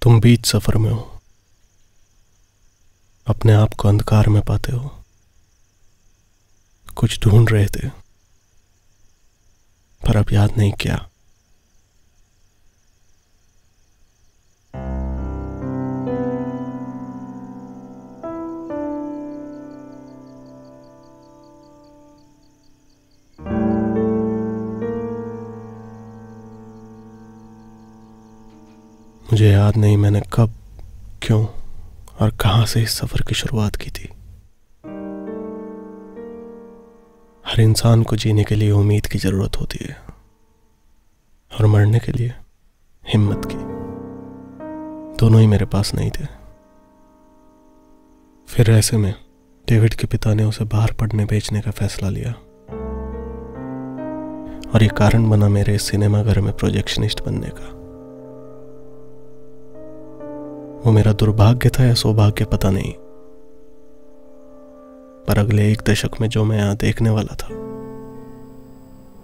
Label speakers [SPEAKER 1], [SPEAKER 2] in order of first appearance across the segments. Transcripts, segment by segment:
[SPEAKER 1] तुम बीच सफर में हो, अपने आप को अंधकार में पाते हो। कुछ ढूंढ रहे थे पर अब याद नहीं क्या। मुझे याद नहीं मैंने कब, क्यों और कहां से इस सफर की शुरुआत की थी। हर इंसान को जीने के लिए उम्मीद की जरूरत होती है और मरने के लिए हिम्मत की। दोनों ही मेरे पास नहीं थे। फिर ऐसे में डेविड के पिता ने उसे बाहर पढ़ने भेजने का फैसला लिया और ये कारण बना मेरे सिनेमा घर में प्रोजेक्शनिस्ट बनने का। वो मेरा दुर्भाग्य था या सौभाग्य पता नहीं, पर अगले 1 दशक में जो मैं यहां देखने वाला था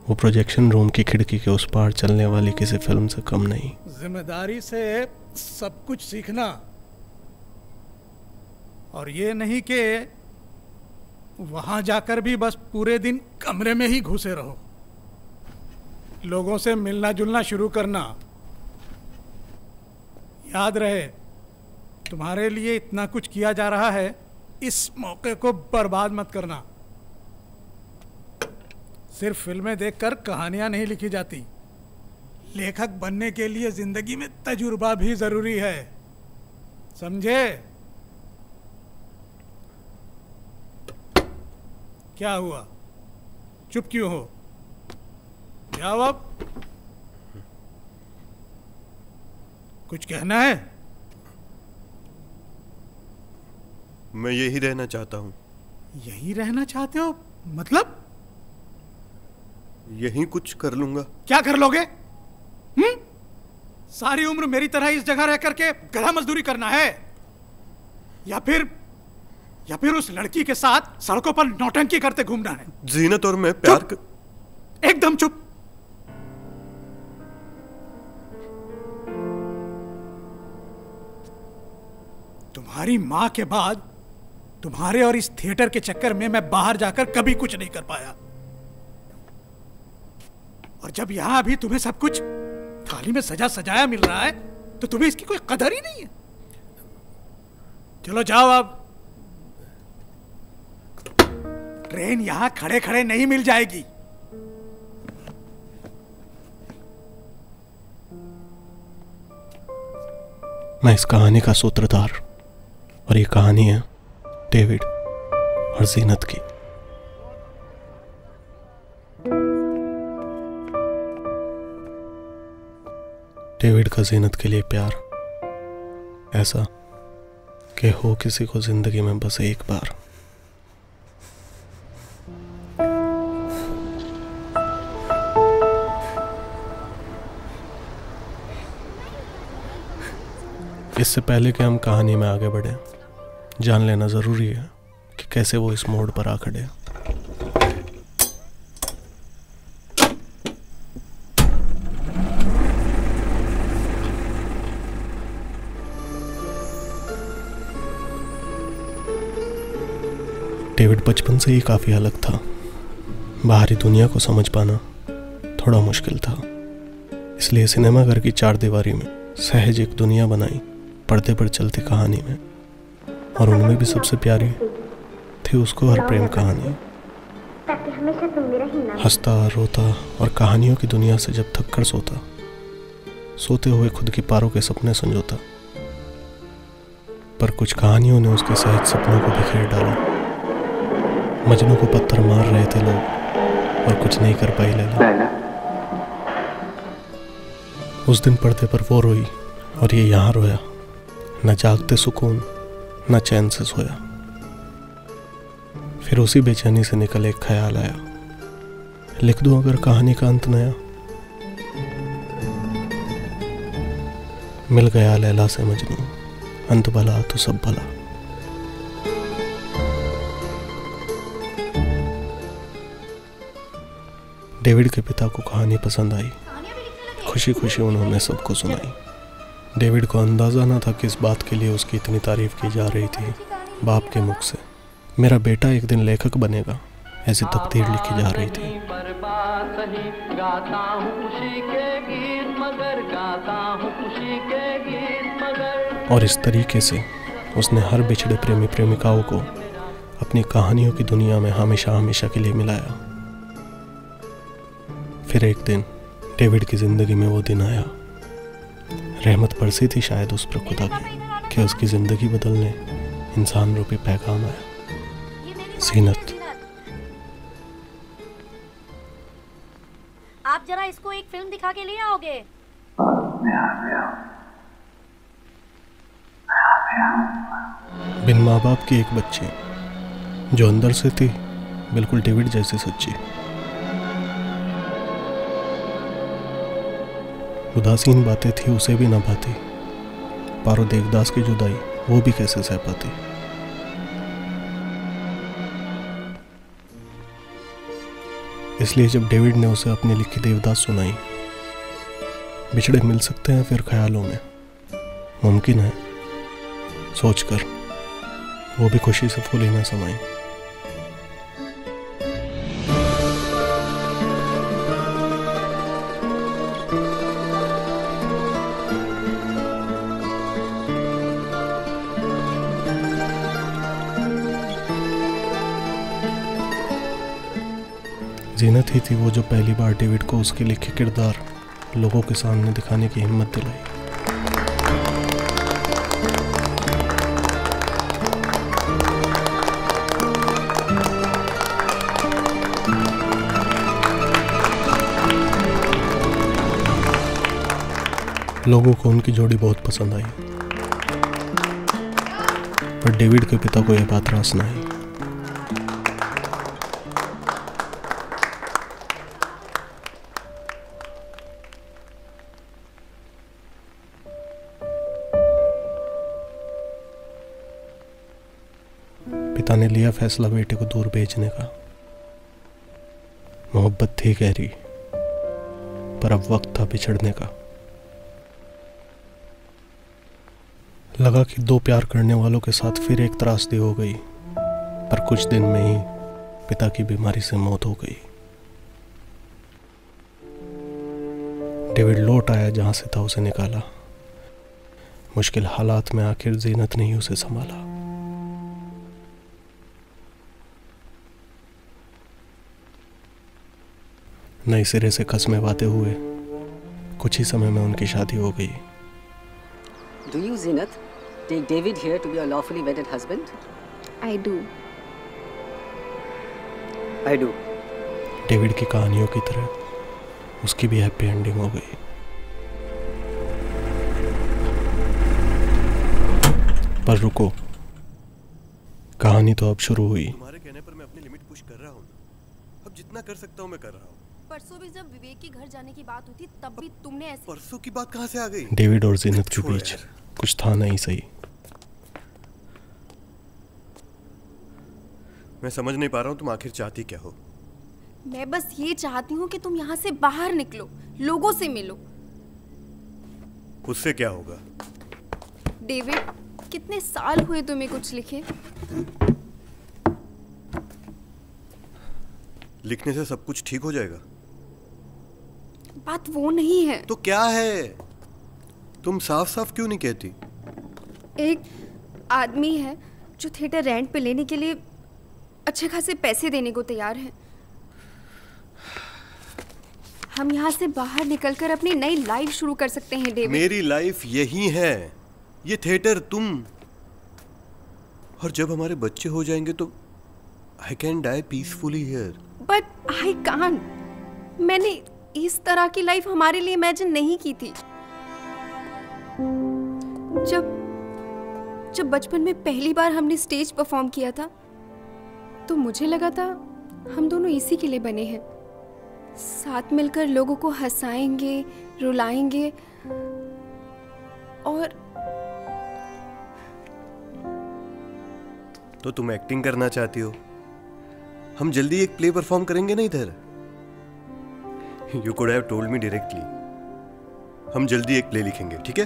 [SPEAKER 1] वो प्रोजेक्शन रूम की खिड़की के उस पार चलने वाली किसी फिल्म से कम नहीं।
[SPEAKER 2] जिम्मेदारी से सब कुछ सीखना, और ये नहीं कि वहां जाकर भी बस पूरे दिन कमरे में ही घुसे रहो। लोगों से मिलना जुलना शुरू करना। याद रहे, तुम्हारे लिए इतना कुछ किया जा रहा है, इस मौके को बर्बाद मत करना। सिर्फ फिल्में देखकर कहानियां नहीं लिखी जाती। लेखक बनने के लिए जिंदगी में तजुर्बा भी जरूरी है, समझे? क्या हुआ, चुप क्यों हो? जाओ अब। कुछ कहना है?
[SPEAKER 3] मैं यही रहना चाहता हूँ।
[SPEAKER 2] यही रहना चाहते हो? मतलब?
[SPEAKER 3] यही कुछ कर लूंगा।
[SPEAKER 2] क्या कर लोगे? सारी उम्र मेरी तरह इस जगह रह करके गधा मजदूरी करना है, या फिर उस लड़की के साथ सड़कों पर नौटंकी करते घूमना है?
[SPEAKER 3] जीनत और मैं प्यार
[SPEAKER 2] एकदम चुप। तुम्हारी मां के बाद तुम्हारे और इस थिएटर के चक्कर में मैं बाहर जाकर कभी कुछ नहीं कर पाया, और जब यहां भी तुम्हें सब कुछ थाली में सजा सजाया मिल रहा है तो तुम्हें इसकी कोई कदर ही नहीं है। चलो जाओ अब। ट्रेन यहां खड़े खड़े नहीं मिल जाएगी।
[SPEAKER 1] मैं इस कहानी का सूत्रधार, और ये कहानी है डेविड और जीनत की। डेविड का जीनत के लिए प्यार ऐसा कि हो किसी को जिंदगी में बस एक बार। इससे पहले कि हम कहानी में आगे बढ़े, जान लेना जरूरी है कि कैसे वो इस मोड़ पर आ खड़े। डेविड बचपन से ही काफी अलग था। बाहरी दुनिया को समझ पाना थोड़ा मुश्किल था, इसलिए सिनेमा घर की 4 दीवारी में सहज एक दुनिया बनाई पर्दे पर चलती कहानी में, और उनमें भी सबसे प्यारी थी उसको हर प्रेम कहानी। हंसता रोता और कहानियों की दुनिया से जब थक कर सोता, सोते हुए खुद की पारों के सपने संजोता, पर कुछ कहानियों ने उसके सहज सपनों को बिखेर डाला। मजनू को पत्थर मार रहे थे लोग और कुछ नहीं कर पाई लैला। उस दिन पर्दे पर वो रोई और ये यहाँ रोया, न जागते सुकून न चैन से सोया। फिर उसी बेचैनी से निकल एक ख्याल आया, लिख दूं अगर कहानी का अंत नया। मिल गया लैला से मजनू, अंत भला तो सब भला। डेविड के पिता को कहानी पसंद आई। खुशी खुशी उन्होंने सबको सुनाई। डेविड को अंदाज़ा न था कि इस बात के लिए उसकी इतनी तारीफ की जा रही थी बाप के मुख से। मेरा बेटा एक दिन लेखक बनेगा, ऐसी तकदीर लिखी जा रही थी। और इस तरीके से उसने हर बिछड़े प्रेमी प्रेमिकाओं को अपनी कहानियों की दुनिया में हमेशा हमेशा के लिए मिलाया। फिर एक दिन डेविड की जिंदगी में वो दिन आया। रहमत बरसी थी शायद उस पर खुदा की कि उसकी जिंदगी बदलने इंसान रूपी पैगाम आया। जीनत,
[SPEAKER 4] आप जरा इसको एक फिल्म दिखा के ले आओगे?
[SPEAKER 1] बिन माँ बाप की एक बच्ची जो अंदर से थी बिल्कुल डेविड जैसी सच्ची। उदासीन बातें थी उसे भी न भाती। पारो देवदास की जुदाई वो भी कैसे सह पाती। इसलिए जब डेविड ने उसे अपनी लिखी देवदास सुनाई, बिछड़े मिल सकते हैं फिर ख्यालों में, मुमकिन है सोचकर वो भी खुशी से फूली न समाई। जीनत ही थी वो जो पहली बार डेविड को उसके लिखे किरदार लोगों के सामने दिखाने की हिम्मत दिलाई। लोगों को उनकी जोड़ी बहुत पसंद आई, पर डेविड के पिता को यह बात रास न आई। पिता ने लिया फैसला बेटे को दूर भेजने का। मोहब्बत थी गहरी, पर अब वक्त था बिछड़ने का। लगा कि दो प्यार करने वालों के साथ फिर एक त्रासदी हो गई, पर कुछ दिन में ही पिता की बीमारी से मौत हो गई। डेविड लौट आया जहां से था उसे निकाला। मुश्किल हालात में आखिर जीनत ने ही उसे संभाला। नए सिरे से कस्में वाते हुए कुछ ही समय में उनकी शादी हो गई।
[SPEAKER 5] Do you, Zinat, take David here to be your lawfully wedded husband?
[SPEAKER 6] I do.
[SPEAKER 5] I do.
[SPEAKER 1] David की कहानियों की तरह उसकी भी हैप्पी एंडिंग हो गई। पर रुको, कहानी तो अब शुरू हुई।
[SPEAKER 3] तुम्हारे कहने पर मैं अपनी लिमिट पुश कर रहा हूँ। अब जितना कर सकता हूँ मैं कर रहा हूँ।
[SPEAKER 6] परसों भी जब विवेक के घर जाने की बात हुई थी तब भी तुमने ऐसे।
[SPEAKER 3] परसों की बात कहाँ से आ गई?
[SPEAKER 1] डेविड और जीनत के बीच कुछ था नहीं सही।
[SPEAKER 3] मैं समझ नहीं पा रहा हूँ तुम आखिर चाहती क्या हो।
[SPEAKER 6] मैं बस ये चाहती हूँ कि तुम यहाँ से बाहर निकलो, लोगों से मिलो।
[SPEAKER 3] उससे क्या होगा?
[SPEAKER 6] डेविड, कितने साल हुए तुम्हें कुछ लिखे?
[SPEAKER 3] लिखने से सब कुछ ठीक हो जाएगा?
[SPEAKER 6] बात वो नहीं है।
[SPEAKER 3] तो क्या है? तुम साफ साफ क्यों नहीं कहती?
[SPEAKER 6] एक आदमी है जो थिएटर रेंट पे लेने के लिए अच्छे खासे पैसे देने को तैयार है। हम यहाँ से बाहर निकलकर अपनी नई लाइफ शुरू कर सकते हैं डेविड।
[SPEAKER 3] मेरी लाइफ यही है, ये थिएटर तुम। और जब हमारे बच्चे हो जाएंगे तो I can die peacefully here.
[SPEAKER 6] But I can't. मैंने इस तरह की लाइफ हमारे लिए इमेजिन नहीं की थी। जब बचपन में पहली बार हमने स्टेज परफॉर्म किया था तो मुझे लगा था हम दोनों इसी के लिए बने हैं। साथ मिलकर लोगों को हंसाएंगे, रुलाएंगे और
[SPEAKER 3] तो तुम एक्टिंग करना चाहती हो? हम जल्दी एक प्ले परफॉर्म करेंगे ना इधर। You could have told me directly. हम जल्दी एक प्ले लिखेंगे, ठीक है?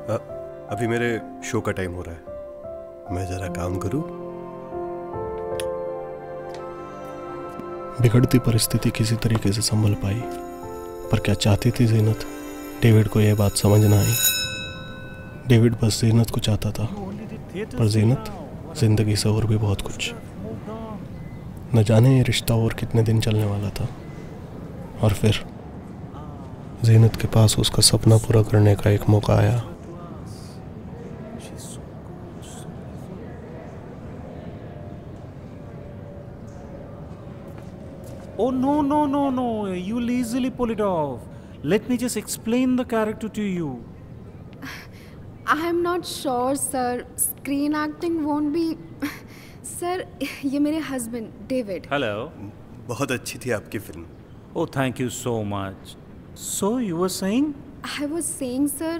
[SPEAKER 3] अभी मेरे शो का टाइम हो रहा है, मैं जरा काम करूं।
[SPEAKER 1] बिगड़ती परिस्थिति किसी तरीके से संभल पाई, पर क्या चाहती थी जीनत? डेविड को यह बात समझ ना आई। डेविड बस जीनत को चाहता था, पर जीनत जिंदगी से और भी बहुत कुछ। न जाने ये रिश्ता और कितने दिन चलने वाला था। और फिर जीनत के पास उसका सपना पूरा करने का एक मौका आया।
[SPEAKER 7] Oh, no. You'll easily pull it off. Let me just explain the character to you.
[SPEAKER 6] I am not sure, sir. Screen acting won't be. Sir, ये मेरे husband, David.
[SPEAKER 7] Hello.
[SPEAKER 3] बहुत अच्छी थी आपकी film.
[SPEAKER 7] Oh, thank you so much. So, you were saying?
[SPEAKER 6] I was saying, sir,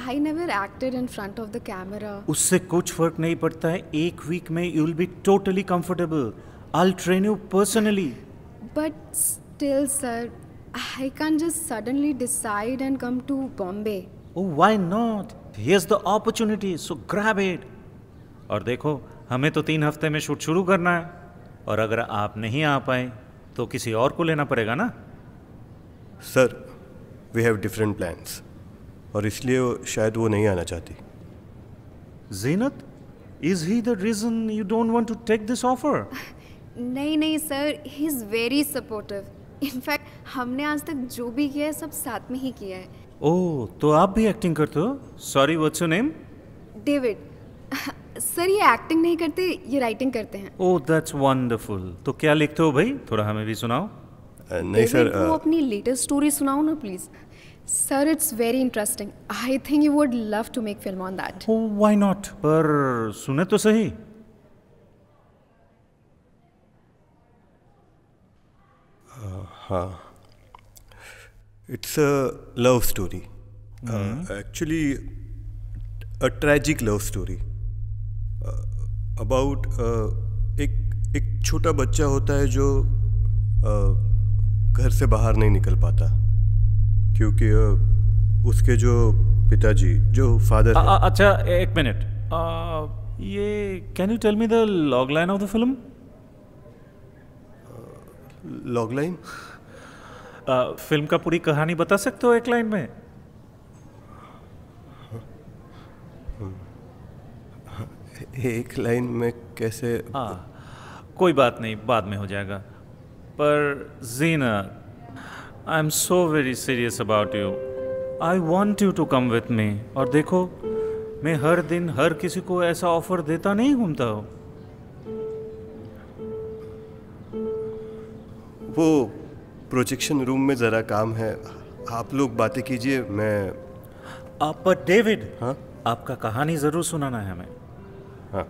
[SPEAKER 6] I never acted in front of the camera.
[SPEAKER 7] उससे कुछ फर्क नहीं पड़ता है। एक वीक में you'll be totally comfortable. I'll train you personally.
[SPEAKER 6] But still, sir, I can't just suddenly decide and come to Bombay.
[SPEAKER 7] Oh, why not? Here's the opportunity, so grab it. और देखो, हमें तो 3 हफ्ते में शूट शुरू करना है, और अगर आप नहीं आ पाए तो किसी और को लेना पड़ेगा ना।
[SPEAKER 3] Sir, we have different plans, और इसलिए शायद वो नहीं आना चाहती।
[SPEAKER 7] Zeenat, is he the reason you don't want to take this offer?
[SPEAKER 6] नहीं sir, he is very supportive. In fact हमने आज तक जो भी किया है सब साथ में ही किया है।
[SPEAKER 7] ओह, तो आप भी एक्टिंग करते हो? Sorry, what's your name?
[SPEAKER 6] David. Sir, ये एक्टिंग नहीं करते, ये राइटिंग करते हैं।
[SPEAKER 7] ओह, दैट्स वंडरफुल। तो क्या लिखते हो भाई? थोड़ा हमें भी सुनाओ।
[SPEAKER 3] नहीं सर,
[SPEAKER 6] वो अपनी लेटेस्ट स्टोरी सुनाओ ना please. Sir, it's very interesting. I think you would love to make film on that.
[SPEAKER 7] Oh, why not? पर सुने तो सही।
[SPEAKER 3] हाँ, it's a love story, actually a tragic love story about एक छोटा बच्चा होता है जो घर से बाहर नहीं निकल पाता क्योंकि उसके जो पिताजी, जो फादर है।
[SPEAKER 7] अच्छा, एक मिनट। ये can you tell me the log line of the film?
[SPEAKER 3] Log line?
[SPEAKER 7] Film का पूरी कहानी बता सकते हो एक लाइन में?
[SPEAKER 3] एक लाइन में कैसे?
[SPEAKER 7] कोई बात नहीं, बाद में हो जाएगा। पर Zeenat, I am so very serious about you. I want you to come with me. और देखो, मैं हर दिन हर किसी को ऐसा ऑफर देता नहीं घूमता हूँ।
[SPEAKER 3] वो प्रोजेक्शन रूम में ज़रा काम है, आप लोग बातें कीजिए, मैं।
[SPEAKER 7] आप पर डेविड,
[SPEAKER 3] हाँ,
[SPEAKER 7] आपका कहानी ज़रूर सुनाना है हमें।
[SPEAKER 3] हाँ।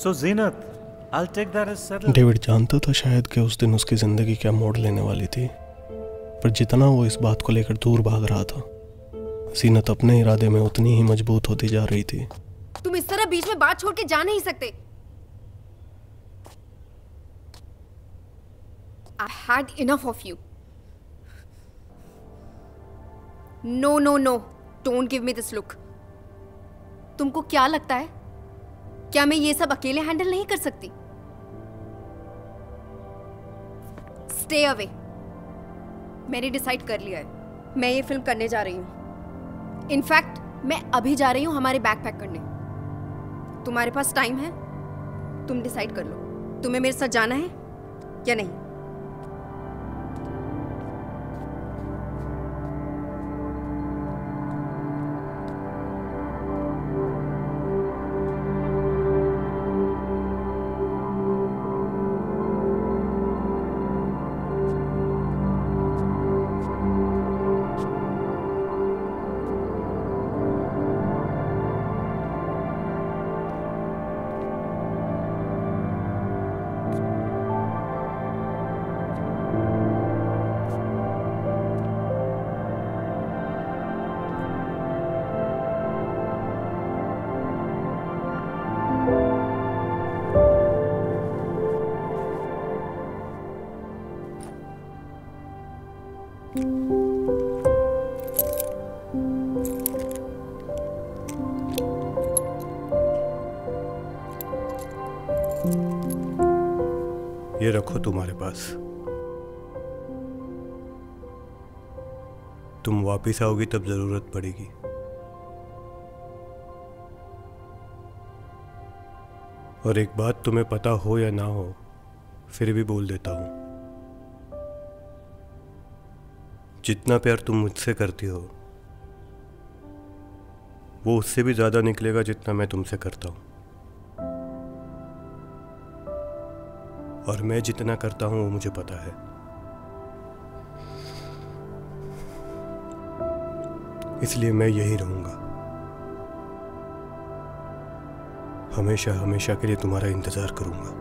[SPEAKER 7] सो जीनत, I'll take that as settled.
[SPEAKER 1] David जानता था शायद कि उस दिन उसकी ज़िंदगी क्या मोड़ लेने वाली थी, पर जितना वो इस बात को लेकर दूर भाग रहा था, जीनत अपने इरादे में उतनी ही मजबूत होती जा रही थी।
[SPEAKER 6] तुम इस तरह बीच में बात छोड़ के जा नहीं सकते। I had enough of you. No. Don't give me this look. तुमको क्या लगता है? क्या मैं ये सब अकेले हैंडल नहीं कर सकती? Stay away. मैंने डिसाइड कर लिया है, मैं ये फिल्म करने जा रही हूँ। इनफैक्ट मैं अभी जा रही हूँ हमारे बैग पैक करने। तुम्हारे पास टाइम है, तुम डिसाइड कर लो, तुम्हें मेरे साथ जाना है या नहीं।
[SPEAKER 3] रखो तुम्हारे पास। तुम वापिस आओगी तब जरूरत पड़ेगी। और एक बात तुम्हें पता हो या ना हो, फिर भी बोल देता हूं, जितना प्यार तुम मुझसे करती हो वो उससे भी ज्यादा निकलेगा जितना मैं तुमसे करता हूं। और मैं जितना करता हूं वो मुझे पता है। इसलिए मैं यही रहूंगा, हमेशा हमेशा के लिए तुम्हारा इंतजार करूंगा।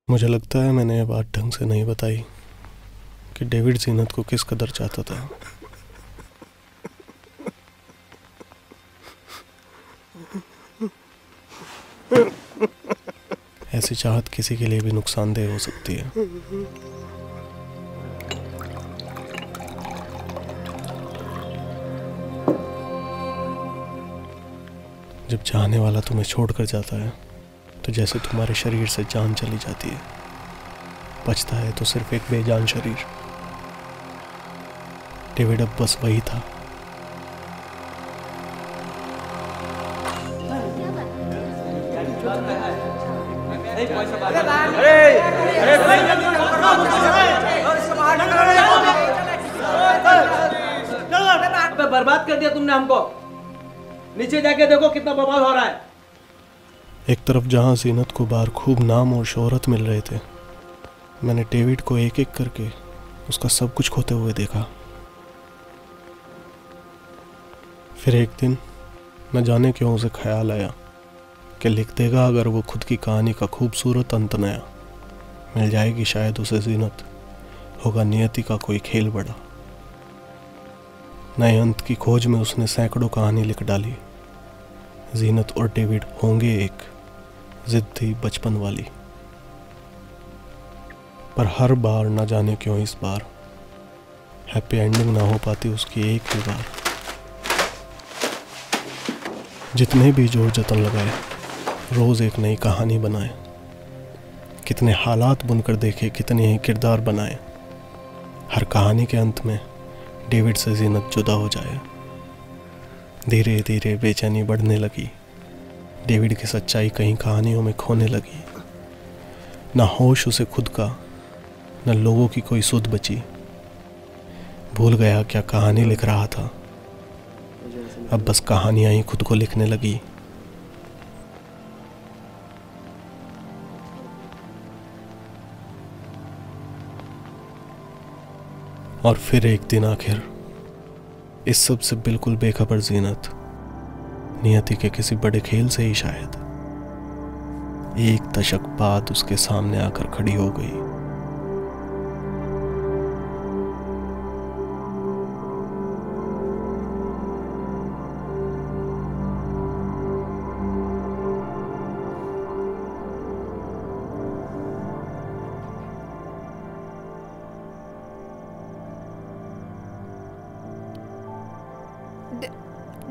[SPEAKER 1] मुझे लगता है मैंने ये बात ढंग से नहीं बताई कि डेविड जीनत को किस कदर चाहता था। ऐसी चाहत किसी के लिए भी नुकसानदेह हो सकती है। जब चाहने वाला तुम्हें छोड़कर जाता है तो जैसे तुम्हारे शरीर से जान चली जाती है, बचता है तो सिर्फ एक बेजान शरीर। डेविड अब बस वही था।
[SPEAKER 8] बर्बाद कर दिया तुमने हमको। नीचे जाके देखो कितना बवाल हो रहा है।
[SPEAKER 1] एक तरफ जहां जीनत को बाहर खूब नाम और शोहरत मिल रहे थे, मैंने डेविड को एक एक करके उसका सब कुछ खोते हुए देखा। फिर एक दिन न जाने क्यों उसे ख्याल आया कि लिख देगा अगर वो खुद की कहानी का खूबसूरत अंत नया। मिल जाएगी शायद उसे जीनत, होगा नियति का कोई खेल बड़ा। नए अंत की खोज में उसने सैकड़ों कहानी लिख डाली। जीनत और डेविड होंगे एक, जिद थी बचपन वाली। पर हर बार न जाने क्यों इस बार हैप्पी एंडिंग ना हो पाती उसकी एक ही बार। जितने भी जोर जतन लगाए, रोज एक नई कहानी बनाए, कितने हालात बुनकर देखे, कितने ही किरदार बनाए, हर कहानी के अंत में डेविड से जीनत जुदा हो जाए। धीरे धीरे बेचैनी बढ़ने लगी। डेविड की सच्चाई कहीं कहानियों में खोने लगी। न होश उसे खुद का, न लोगों की कोई सुध बची। भूल गया क्या कहानी लिख रहा था। अब बस कहानियां ही खुद को लिखने लगी। और फिर एक दिन आखिर इस सब से बिल्कुल बेखबर जीनत नियति के किसी बड़े खेल से ही शायद एक दशक बाद उसके सामने आकर खड़ी हो गई।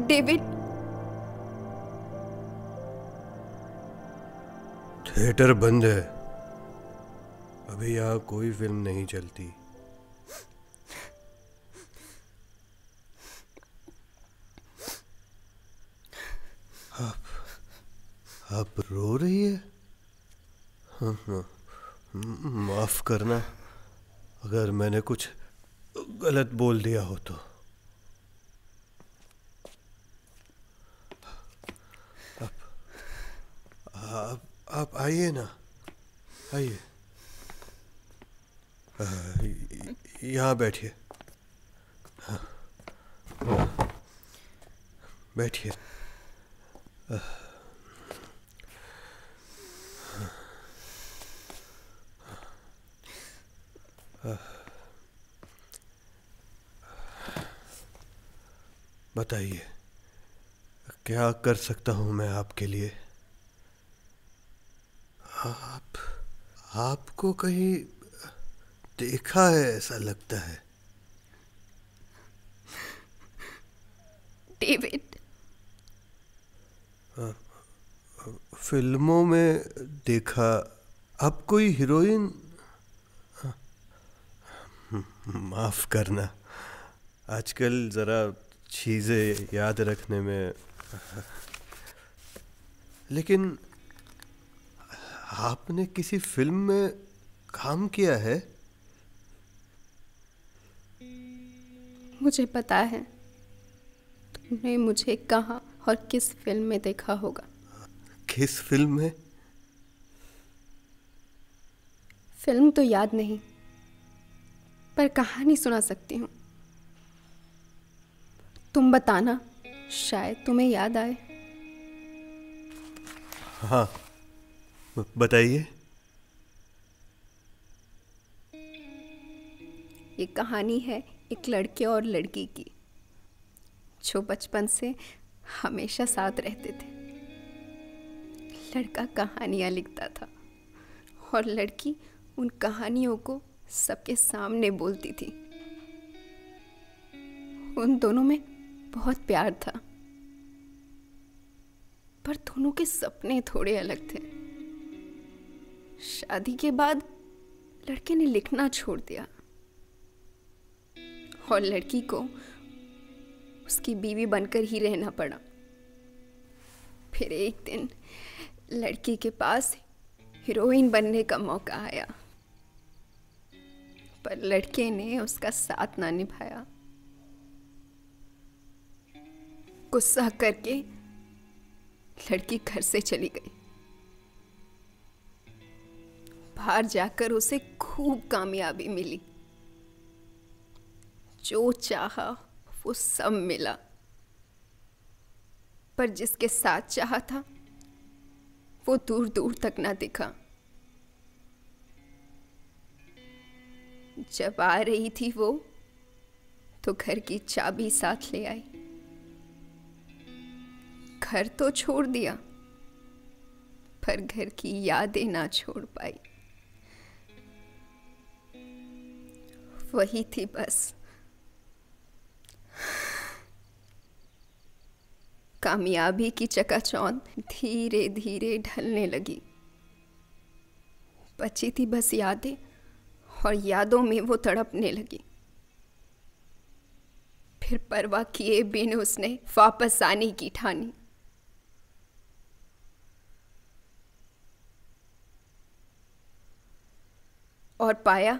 [SPEAKER 6] डेविड,
[SPEAKER 3] थिएटर बंद है, अभी यहाँ कोई फिल्म नहीं चलती। आप रो रही है? माफ करना अगर मैंने कुछ गलत बोल दिया हो तो। आप आइए ना, आइए, यहाँ बैठिए। बैठिए। बताइए, क्या कर सकता हूँ मैं आपके लिए? आपको कहीं देखा है ऐसा लगता है।
[SPEAKER 6] डेविड,
[SPEAKER 3] फिल्मों में देखा। आप कोई हीरोइन? माफ करना, आजकल जरा चीजें याद रखने में। लेकिन आपने किसी फिल्म में काम किया है?
[SPEAKER 6] मुझे पता है तुमने मुझे कहाँ और किस फिल्म में देखा होगा।
[SPEAKER 3] किस फिल्म में?
[SPEAKER 6] फिल्म तो याद नहीं, पर कहानी सुना सकती हूँ। तुम बताना, शायद तुम्हें याद आए।
[SPEAKER 3] हाँ, बताइए।
[SPEAKER 6] ये कहानी है एक लड़के और लड़की की, जो बचपन से हमेशा साथ रहते थे। लड़का कहानियाँ लिखता था और लड़की उन कहानियों को सबके सामने बोलती थी। उन दोनों में बहुत प्यार था, पर दोनों के सपने थोड़े अलग थे। शादी के बाद लड़के ने लिखना छोड़ दिया और लड़की को उसकी बीवी बनकर ही रहना पड़ा। फिर एक दिन लड़की के पास हीरोइन बनने का मौका आया, पर लड़के ने उसका साथ ना निभाया। गुस्सा करके लड़की घर से चली गई। बाहर जाकर उसे खूब कामयाबी मिली, जो चाहा वो सब मिला, पर जिसके साथ चाहा था वो दूर दूर तक ना दिखा। जब आ रही थी वो, तो घर की चाबी साथ ले आई। घर तो छोड़ दिया, पर घर की यादें ना छोड़ पाई। वही थी बस। कामयाबी की चकाचौंध धीरे धीरे ढलने लगी। बची थी बस यादें, और यादों में वो तड़पने लगी। फिर परवाह किए बिन उसने वापस आने की ठानी। और पाया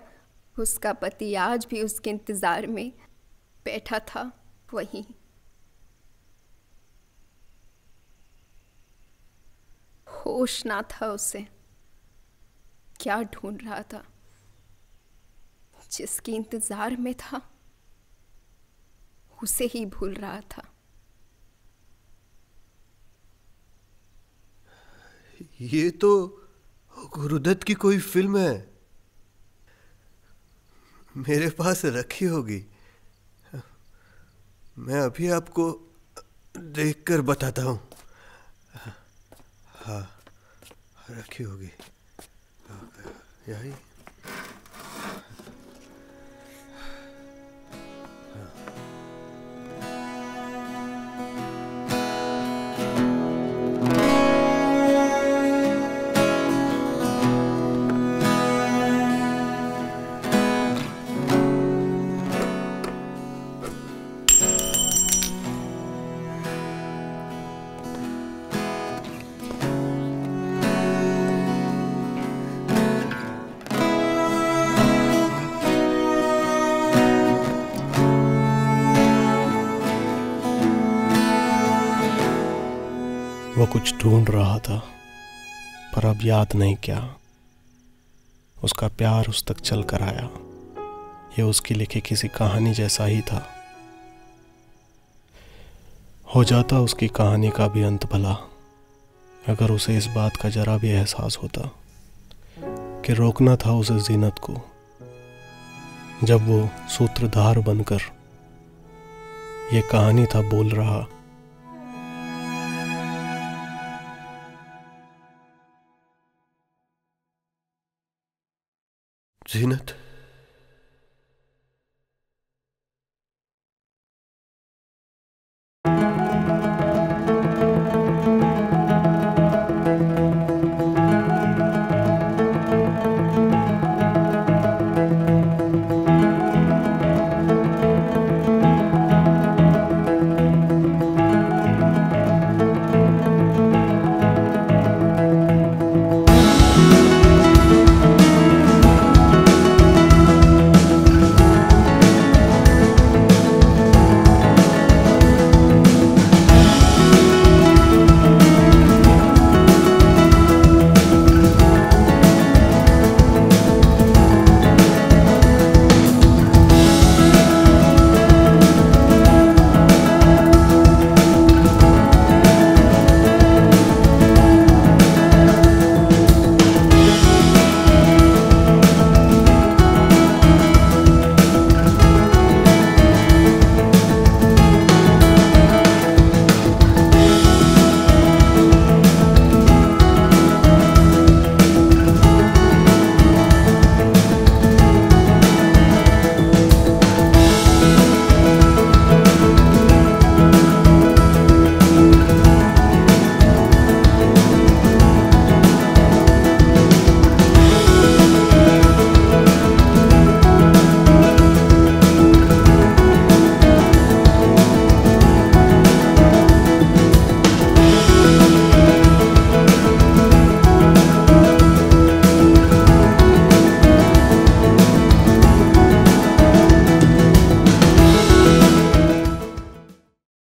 [SPEAKER 6] उसका पति आज भी उसके इंतजार में बैठा था वहीं। होश ना था उसे। क्या ढूंढ रहा था? जिसके इंतजार में था उसे ही भूल रहा था।
[SPEAKER 3] ये तो गुरुदत्त की कोई फिल्म है, मेरे पास रखी होगी। मैं अभी आपको देखकर बताता हूँ। हाँ, रखी होगी यही।
[SPEAKER 1] वो कुछ ढूंढ रहा था, पर अब याद नहीं क्या। उसका प्यार उस तक चल कर आया। ये उसकी लिखी किसी कहानी जैसा ही था। हो जाता उसकी कहानी का भी अंत भला, अगर उसे इस बात का जरा भी एहसास होता कि रोकना था उसे जीनत को, जब वो सूत्रधार बनकर ये कहानी था बोल रहा।
[SPEAKER 3] जीनत,